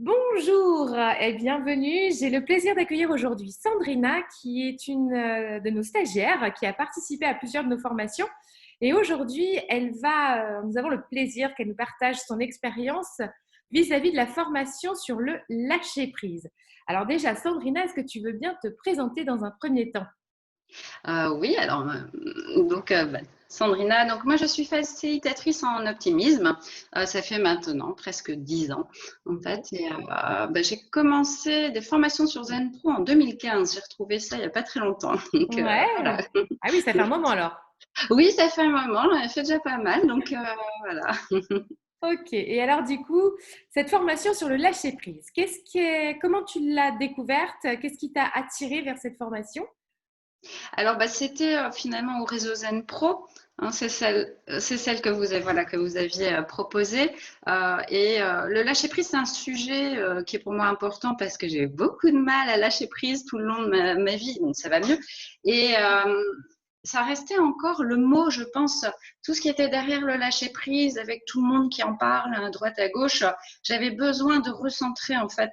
Bonjour et bienvenue. J'ai le plaisir d'accueillir aujourd'hui Sandrina, qui est une de nos stagiaires, qui a participé à plusieurs de nos formations. Et aujourd'hui, nous avons le plaisir qu'elle nous partage son expérience vis-à-vis de la formation sur le lâcher-prise. Alors déjà, Sandrina, est-ce que tu veux bien te présenter dans un premier temps? Oui, alors, Sandrina, donc moi je suis facilitatrice en optimisme. Ça fait maintenant presque 10 ans en fait. J'ai commencé des formations sur Zen Pro en 2015. J'ai retrouvé ça il n'y a pas très longtemps. Donc voilà. Ouais. Ah oui, ça fait un moment alors. Oui, ça fait un moment, j'en ai fait déjà pas mal. Donc voilà. Ok. Et alors du coup, cette formation sur le lâcher-prise, comment tu l'as découverte? Qu'est-ce qui t'a attiré vers cette formation? Alors, c'était finalement au réseau Zen Pro. Hein, c'est celle que vous aviez proposée. Le lâcher prise, c'est un sujet qui est pour moi important parce que j'ai eu beaucoup de mal à lâcher prise tout le long de ma vie. Bon, ça va mieux. Et ça restait encore le mot, je pense, tout ce qui était derrière le lâcher prise, avec tout le monde qui en parle à droite à gauche. J'avais besoin de recentrer en fait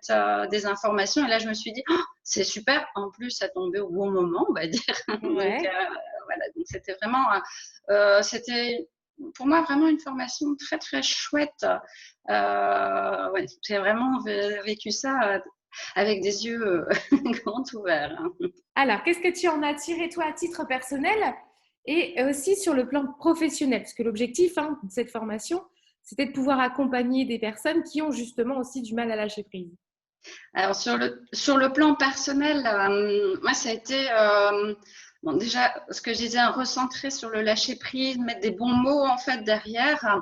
des informations. Et là, je me suis dit, oh, c'est super. En plus, ça tombait au bon moment, on va dire. Donc Ouais. voilà, donc c'était pour moi vraiment une formation très très chouette. Ouais, j'ai vraiment vécu ça avec des yeux grands ouverts, hein. Alors, qu'est-ce que tu en as tiré, toi, à titre personnel et aussi sur le plan professionnel? Parce que l'objectif de cette formation, c'était de pouvoir accompagner des personnes qui ont justement aussi du mal à lâcher prise. Alors sur le plan personnel, moi ça a été bon, déjà ce que je disais, recentrer sur le lâcher prise, mettre des bons mots en fait derrière.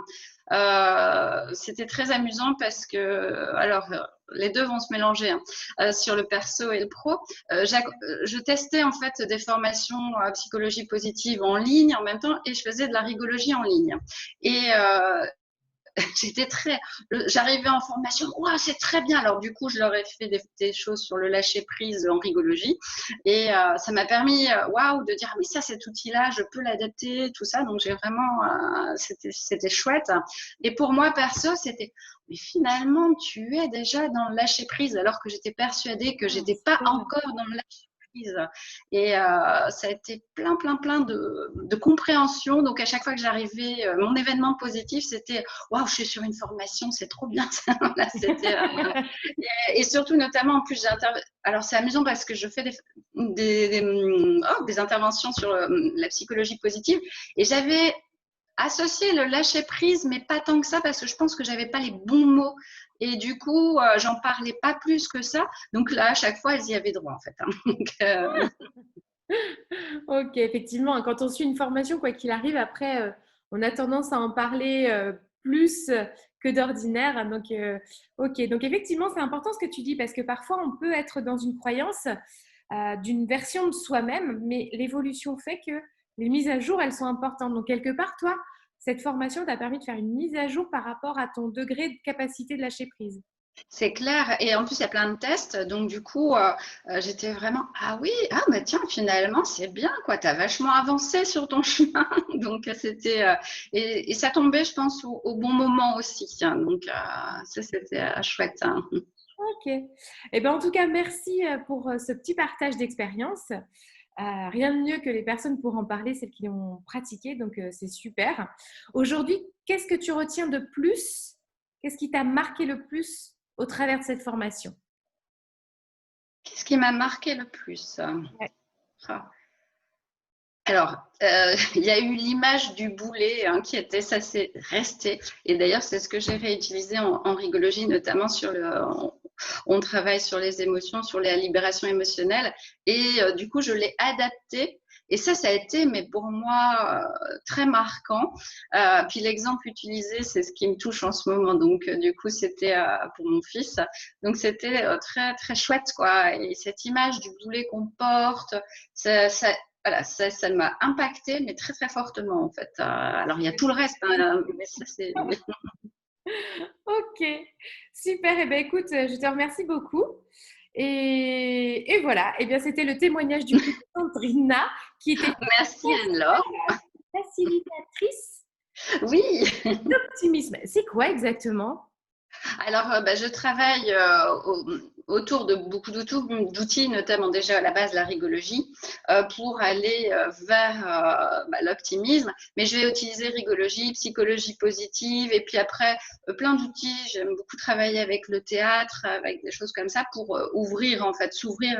C'était très amusant parce que alors les deux vont se mélanger, hein, sur le perso et le pro. Je testais en fait des formations psychologie positive en ligne en même temps et je faisais de la rigologie en ligne. Et j'étais très, j'arrivais en formation, ouais, c'est très bien. Alors du coup, je leur ai fait des choses sur le lâcher prise en rigologie, et ça m'a permis, waouh, de dire, ah, mais ça, cet outil-là, je peux l'adapter, tout ça. Donc j'ai vraiment, c'était chouette. Et pour moi perso, c'était, mais finalement, tu es déjà dans le lâcher prise, alors que j'étais persuadée que j'étais pas Super. encore dans le lâcher prise. Et ça a été plein de compréhension. Donc à chaque fois que j'arrivais, mon événement positif, c'était waouh, je suis sur une formation, c'est trop bien ça. Là, et surtout, notamment, en plus, alors c'est amusant parce que je fais des interventions sur la psychologie positive et j'avais associé le lâcher prise, mais pas tant que ça parce que je pense que j'avais pas les bons mots. Et du coup, j'en parlais pas plus que ça. Donc là, à chaque fois, elles y avaient droit en fait, hein. Donc, Ok, effectivement, quand on suit une formation, quoi qu'il arrive, après, on a tendance à en parler plus que d'ordinaire. Donc, ok. Donc, effectivement, c'est important ce que tu dis parce que parfois, on peut être dans une croyance d'une version de soi-même, mais l'évolution fait que les mises à jour, elles sont importantes. Donc, quelque part, toi, cette formation t'a permis de faire une mise à jour par rapport à ton degré de capacité de lâcher prise. c'est clair. Et en plus, il y a plein de tests. Donc, du coup, j'étais vraiment, ah oui, ah bah tiens, finalement, c'est bien, quoi. Tu as vachement avancé sur ton chemin. Donc, et ça tombait, je pense, au bon moment aussi, hein. Donc, ça, c'était chouette, hein. Ok. Eh ben, en tout cas, merci pour ce petit partage d'expérience. Rien de mieux que les personnes pour en parler, celles qui ont pratiqué, donc c'est super. Aujourd'hui, qu'est-ce que tu retiens de plus? Qu'est-ce qui t'a marqué le plus au travers de cette formation? Qu'est-ce qui m'a marqué le plus? Ouais. Ah. Alors, il y a eu l'image du boulet, hein, qui était, ça c'est resté. Et d'ailleurs, c'est ce que j'ai réutilisé en rigologie, notamment on travaille sur les émotions, sur la libération émotionnelle. Et du coup, je l'ai adapté. Et ça a été, mais pour moi, très marquant. Puis l'exemple utilisé, c'est ce qui me touche en ce moment. Donc, du coup, c'était pour mon fils. Donc, c'était très, très chouette, quoi. Et cette image du boulet qu'on porte, ça, voilà, ça m'a impacté, mais très, très fortement, en fait. Alors, il y a tout le reste, hein, mais ça, c'est… Ok, super. Eh bien, écoute, je te remercie beaucoup. Et voilà, eh bien, c'était le témoignage du coup de Sandrina, qui était Merci, Anne-Laure. facilitatrice Oui, d'optimisme. C'est quoi exactement? Alors, je travaille autour de beaucoup d'outils, notamment déjà à la base la rigologie, pour aller vers l'optimisme. Mais je vais utiliser rigologie, psychologie positive, et puis après, plein d'outils. J'aime beaucoup travailler avec le théâtre, avec des choses comme ça, pour ouvrir, en fait, s'ouvrir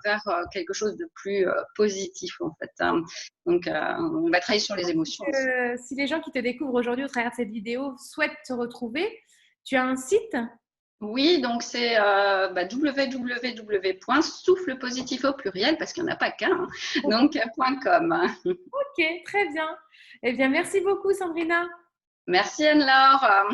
vers quelque chose de plus positif, en fait, hein. Donc, on va travailler sur les émotions aussi. Si les gens qui te découvrent aujourd'hui au travers de cette vidéo souhaitent te retrouver, tu as un site? Oui, donc c'est www.soufflepositif au pluriel, parce qu'il n'y en a pas qu'un, hein, donc .com. Ok, très bien. Eh bien, merci beaucoup, Sandrina. Merci Anne-Laure.